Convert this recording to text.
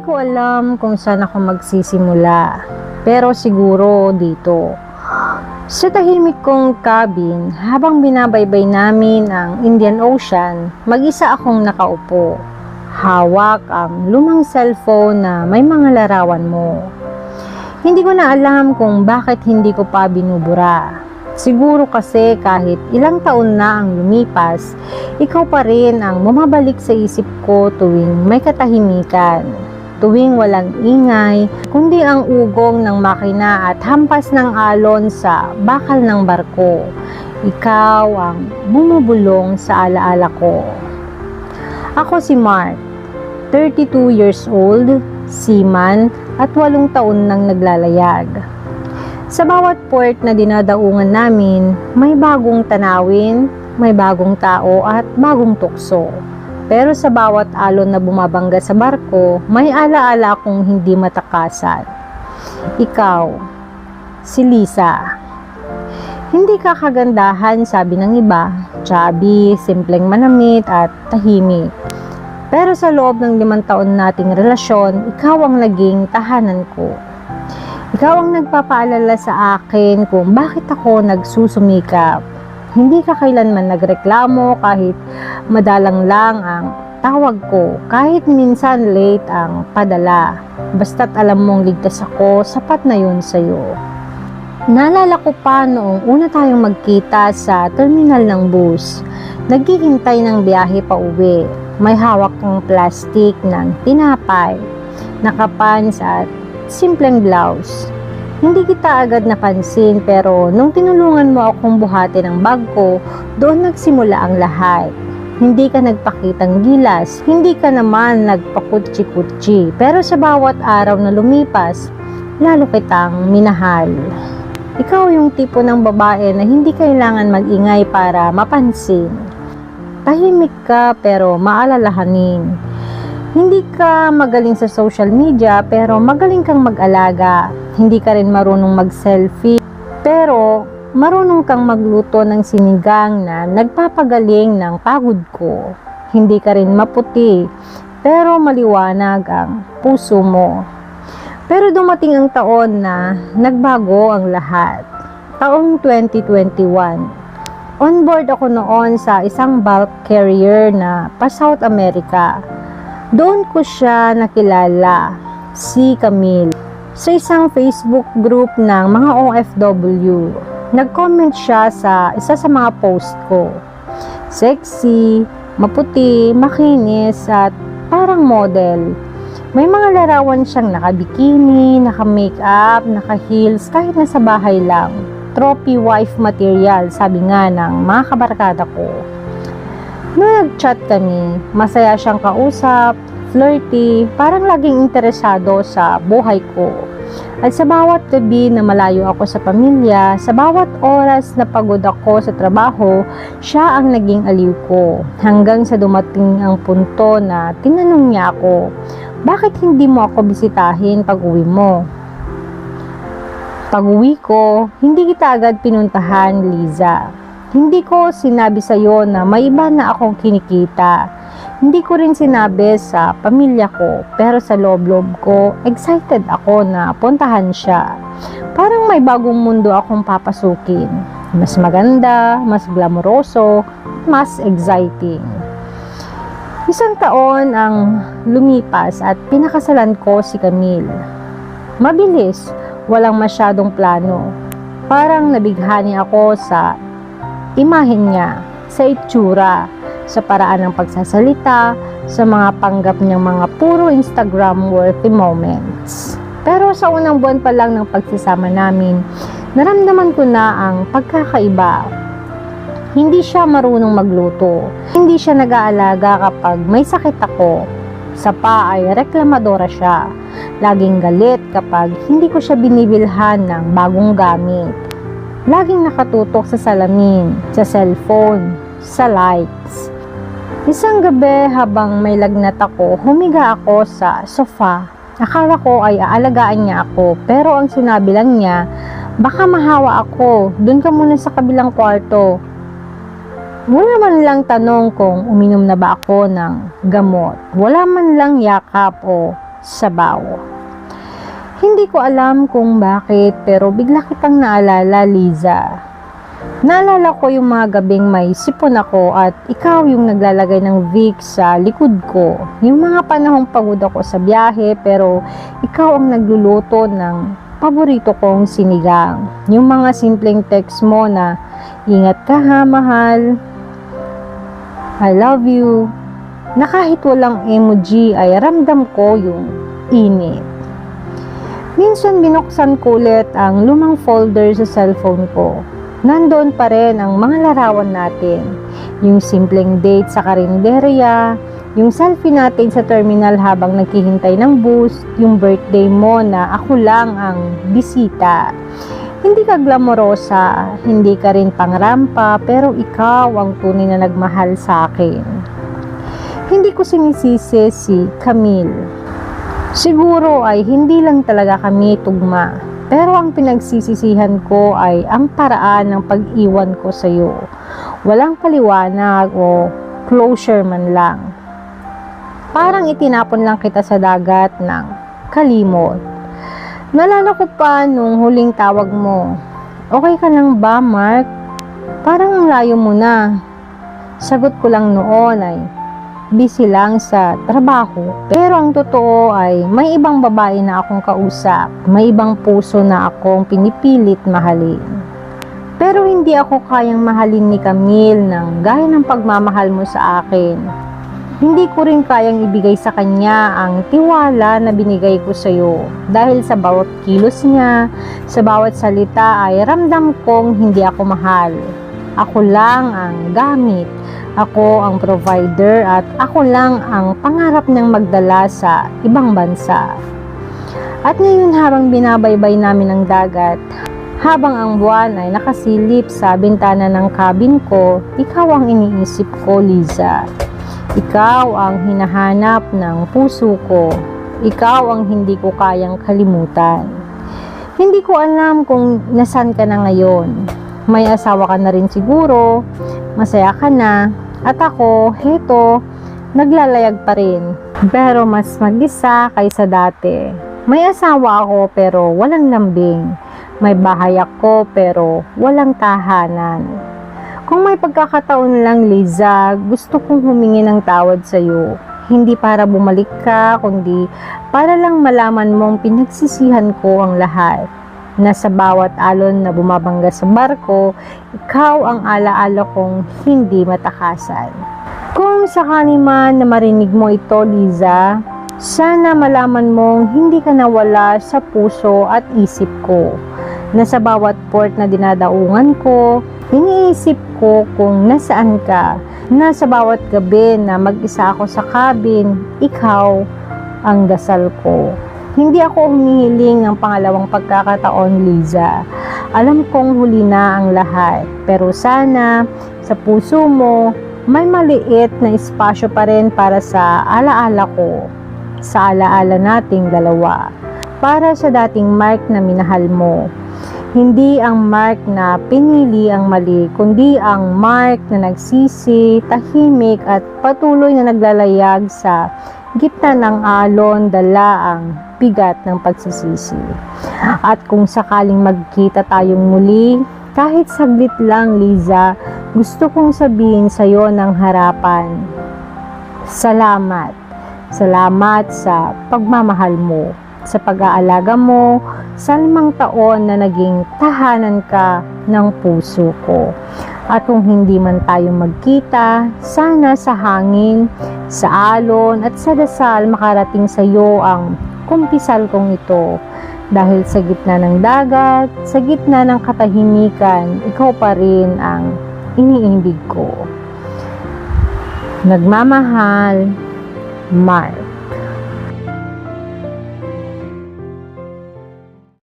ko alam kung saan ako magsisimula, pero siguro dito. Sa tahimik kong cabin, habang binabaybay namin ang Indian Ocean, mag-isa akong nakaupo. Hawak ang lumang cellphone na may mga larawan mo. Hindi ko na alam kung bakit hindi ko pa binubura. Siguro kasi kahit ilang taon na ang lumipas, ikaw pa rin ang bumabalik sa isip ko tuwing may katahimikan. Tuwing walang ingay, kundi ang ugong ng makina at hampas ng alon sa bakal ng barko. Ikaw ang bumubulong sa alaala ko. Ako si Mark, 32 years old, seaman at 8 taon nang naglalayag. Sa bawat port na dinadaungan namin, may bagong tanawin, may bagong tao at bagong tukso. Pero sa bawat alon na bumabangga sa barko, may alaala akong hindi matakasan. Ikaw, si Lisa. Hindi ka kagandahan, sabi ng iba, chubby, simpleng manamit at tahimik. Pero sa loob ng 5 taon nating relasyon, ikaw ang naging tahanan ko. Ikaw ang nagpapaalala sa akin kung bakit ako nagsusumikap. Hindi ka kailanman nagreklamo kahit madalang lang ang tawag ko, kahit minsan late ang padala. Basta't alam mong ligtas ako, sapat na yun sa'yo. Naalala ko pa noong una tayong magkita sa terminal ng bus. Naghihintay ng biyahe pa uwi. May hawak kang plastic ng tinapay, nakapants at simpleng blouse. Hindi kita agad napansin pero nung tinulungan mo akong buhatin ang bag ko, doon nagsimula ang lahat. Hindi ka nagpakitang gilas, hindi ka naman nagpakutsi-kutsi, pero sa bawat araw na lumipas, lalo kitang minahal. Ikaw yung tipo ng babae na hindi kailangan mag-ingay para mapansin. Tahimik ka pero maalalahanin. Hindi ka magaling sa social media pero magaling kang mag-alaga. Hindi ka rin marunong mag-selfie pero marunong kang magluto ng sinigang na nagpapagaling ng pagod ko. Hindi ka rin maputi pero maliwanag ang puso mo. Pero dumating ang taon na nagbago ang lahat. Taong 2021. On board ako noon sa isang bulk carrier na pa South America. Doon ko siya nakilala, si Camille, sa isang Facebook group ng mga OFW. Nag-comment siya sa isa sa mga post ko. Sexy, maputi, makinis at parang model. May mga larawan siyang naka-bikini, naka-makeup, naka-heels kahit nasa bahay lang. Trophy wife material, sabi nga ng mga kabarkada ko. Noong nag-chat kami, masaya siyang kausap, flirty, parang laging interesado sa buhay ko. At sa bawat gabi na malayo ako sa pamilya, sa bawat oras na pagod ako sa trabaho, siya ang naging aliw ko. Hanggang sa dumating ang punto na tinanong niya ako, bakit hindi mo ako bisitahin pag uwi mo? Pag uwi ko, hindi kita agad pinuntahan, Liza. Hindi ko sinabi sa iyo na may iba na akong kinikita. Hindi ko rin sinabi sa pamilya ko, pero sa loob-loob ko, excited ako na puntahan siya. Parang may bagong mundo akong papasukin. Mas maganda, mas glamoroso, mas exciting. 1 taon ang lumipas at pinakasalan ko si Camille. Mabilis, walang masyadong plano. Parang nabighani ako sa imahen niya, sa itsura, sa paraan ng pagsasalita, sa mga panggap niyang mga puro Instagram-worthy moments. Pero sa unang buwan pa lang ng pagsasama namin, naramdaman ko na ang pagkakaiba. Hindi siya marunong magluto. Hindi siya nag-aalaga kapag may sakit ako. Sa pa ay reklamadora siya. Laging galit kapag hindi ko siya binibilhan ng bagong gamit. Laging nakatutok sa salamin, sa cellphone, sa likes. Isang gabi habang may lagnat ako, humiga ako sa sofa. Akala ko ay aalagaan niya ako, pero ang sinabi lang niya, baka mahawa ako, dun ka muna sa kabilang kwarto. Wala man lang tanong kung uminom na ba ako ng gamot. Wala man lang yakap o sabaw. Hindi ko alam kung bakit pero bigla kitang naalala, Liza. Naalala ko yung mga gabing may sipon ako at ikaw yung naglalagay ng Vicks sa likod ko. Yung mga panahong pagod ako sa biyahe pero ikaw ang nagluluto ng paborito kong sinigang. Yung mga simpleng text mo na, "Ingat ka ha, mahal. I love you." Na kahit walang emoji ay ramdam ko yung init. Minsan binuksan ko ulit ang lumang folder sa cellphone ko. Nandoon pa rin ang mga larawan natin. Yung simpleng date sa karinderya, yung selfie natin sa terminal habang naghihintay ng bus, yung birthday mo na ako lang ang bisita. Hindi ka glamorosa, hindi ka rin pangrampa, pero ikaw ang tunay na nagmahal sa akin. Hindi ko sinisisi si Camille. Siguro ay hindi lang talaga kami tugma, pero ang pinagsisisihan ko ay ang paraan ng pag-iwan ko sa iyo. Walang paliwanag o closure man lang. Parang itinapon lang kita sa dagat ng kalimot. Naalala ko pa nung huling tawag mo, "Okay ka lang ba, Mark? Parang ang layo mo na." Sagot ko lang noon ay, busy lang sa trabaho. Pero ang totoo ay may ibang babae na akong kausap. May ibang puso na akong pinipilit mahalin. Pero hindi ako kayang mahalin ni Camille ng gaya ng pagmamahal mo sa akin. Hindi ko rin kayang ibigay sa kanya ang tiwala na binigay ko sa iyo. Dahil sa bawat kilos niya, sa bawat salita ay ramdam kong hindi ako mahal. Ako lang ang gamit. Ako ang provider at ako lang ang pangarap niyang magdala sa ibang bansa. At ngayon habang binabaybay namin ang dagat, habang ang buwan ay nakasilip sa bintana ng cabin ko, ikaw ang iniisip ko, Liza. Ikaw ang hinahanap ng puso ko. Ikaw ang hindi ko kayang kalimutan. Hindi ko alam kung nasan ka na ngayon. May asawa ka na rin siguro, masaya ka na, at ako, heto, naglalayag pa rin. Pero mas mag-isa kaysa dati. May asawa ako pero walang lambing. May bahay ako pero walang tahanan. Kung may pagkakataon lang, Liza, gusto kong humingi ng tawad sa iyo. Hindi para bumalik ka, kundi para lang malaman mong pinagsisihan ko ang lahat. Na sa bawat alon na bumabangga sa barko, ikaw ang alaala kong hindi matakasan. Kung sakali man na marinig mo ito, Liza, sana malaman mong hindi ka nawala sa puso at isip ko. Na sa bawat port na dinadaungan ko, iniisip ko kung nasaan ka. Na sa bawat gabi na mag-isa ako sa cabin, ikaw ang dasal ko. Hindi ako humihiling ng pangalawang pagkakataon, Liza. Alam kong huli na ang lahat. Pero sana, sa puso mo, may maliit na espasyo pa rin para sa alaala ko. Sa alaala nating dalawa. Para sa dating Mark na minahal mo. Hindi ang Mark na pinili ang mali, kundi ang Mark na nagsisi, tahimik at patuloy na naglalayag sa gitna ng alon, dala ang bigat ng pagsisisi. At kung sakaling magkita tayong muli, kahit saglit lang, Liza, gusto kong sabihin sa iyo ng harapan, salamat. Salamat sa pagmamahal mo, sa pag-aalaga mo, sa 5 taon na naging tahanan ka ng puso ko. At kung hindi man tayo magkita, sana sa hangin, sa alon at sa dasal makarating sa iyo ang kumpisal kong ito. Dahil sa gitna ng dagat, sa gitna ng katahimikan, ikaw pa rin ang iniibig ko. Nagmamahal, Mark.